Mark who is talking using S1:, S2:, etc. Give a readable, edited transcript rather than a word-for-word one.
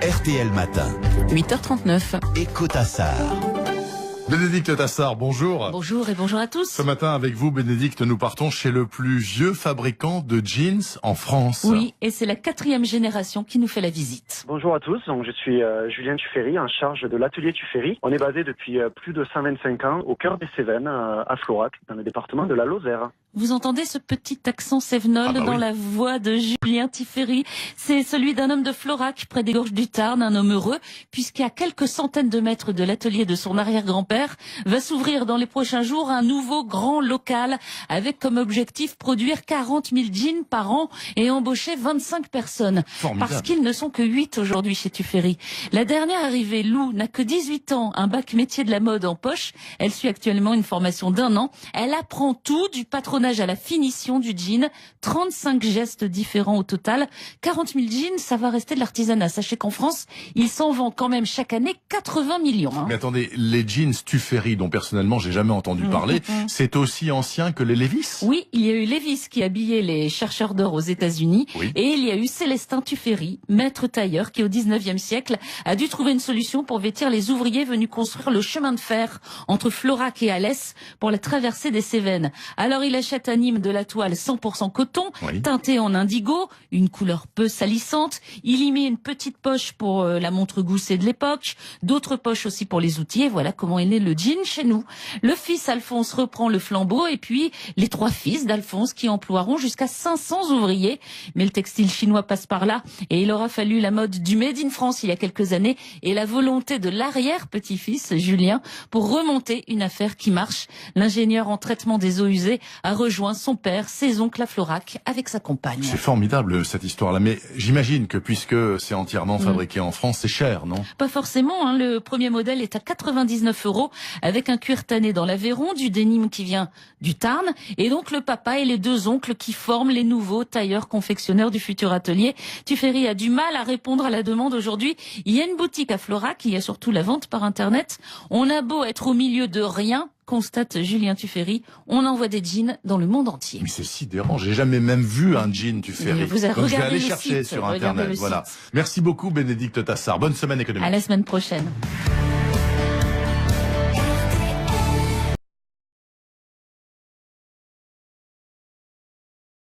S1: RTL Matin.
S2: 8h39.
S1: Écho Tassard.
S3: Bénédicte Tassard, bonjour.
S2: Bonjour et bonjour à tous.
S3: Ce matin, avec vous, Bénédicte, nous partons chez le plus vieux fabricant de jeans en France.
S2: Oui, et c'est la 4e génération qui nous fait la visite.
S4: Bonjour à tous, donc je suis Julien Tuffery, en charge de l'atelier Tuffery. On est basé depuis plus de 125 ans au cœur des Cévennes, à Florac, dans le département de la Lozère.
S2: Vous entendez ce petit accent cévenol dans la voix de Julien Tuffery? C'est celui d'un homme de Florac, près des gorges du Tarn, un homme heureux, puisqu'à quelques centaines de mètres de l'atelier de son arrière-grand-père, va s'ouvrir dans les prochains jours un nouveau grand local, avec comme objectif produire 40 000 jeans par an et embaucher 25 personnes.
S3: Formidable.
S2: Parce qu'ils ne sont que 8 aujourd'hui chez Tuffery. La dernière arrivée, Lou, n'a que 18 ans, un bac métier de la mode en poche. Elle suit actuellement une formation d'1 an. Elle apprend tout, du patronage à la finition du jean, 35 gestes différents au total. 40 000 jeans, ça va rester de l'artisanat. Sachez qu'en France, il s'en vend quand même chaque année 80 millions.
S3: Mais attendez, les jeans Tuffery, dont personnellement j'ai jamais entendu parler, c'est aussi ancien que les Levi's?
S2: Oui, il y a eu Levi's qui habillait les chercheurs d'or aux États-Unis, et il y a eu Célestin Tuffery, maître tailleur, qui au 19e siècle a dû trouver une solution pour vêtir les ouvriers venus construire le chemin de fer entre Florac et Alès pour la traversée des Cévennes. Alors il achète à Nîmes de la toile 100% coton, teintée en indigo, une couleur peu salissante. Il y met une petite poche pour la montre goussée de l'époque, d'autres poches aussi pour les outils, et voilà comment est né le jean chez nous. Le fils Alphonse reprend le flambeau, et puis les 3 fils d'Alphonse qui emploieront jusqu'à 500 ouvriers. Mais le textile chinois passe par là, et il aura fallu la mode du Made in France il y a quelques années, et la volonté de l'arrière-petit-fils, Julien, pour remonter une affaire qui marche. L'ingénieur en traitement des eaux usées a rejoint son père, ses oncles à Florac, avec sa compagne.
S3: C'est formidable cette histoire-là, mais j'imagine que puisque c'est entièrement fabriqué en France, c'est cher, non?
S2: Pas forcément, hein. Le premier modèle est à 99 €, avec un cuir tanné dans l'Aveyron, du denim qui vient du Tarn, et donc le papa et les 2 oncles qui forment les nouveaux tailleurs confectionneurs du futur atelier. Tuffery a du mal à répondre à la demande aujourd'hui. Il y a une boutique à Florac, il y a surtout la vente par Internet. On a beau être au milieu de rien, constate Julien Tuffery, on envoie des jeans dans le monde entier.
S3: Mais c'est sidérant, j'ai jamais même vu un jean Tuffery.
S2: Vous avez
S3: Donc je vais
S2: regardé
S3: aller
S2: le
S3: chercher
S2: site,
S3: sur
S2: regardez
S3: Internet.
S2: le
S3: Voilà.
S2: site.
S3: Merci beaucoup Bénédicte Tassard. Bonne semaine économique.
S2: À la semaine prochaine.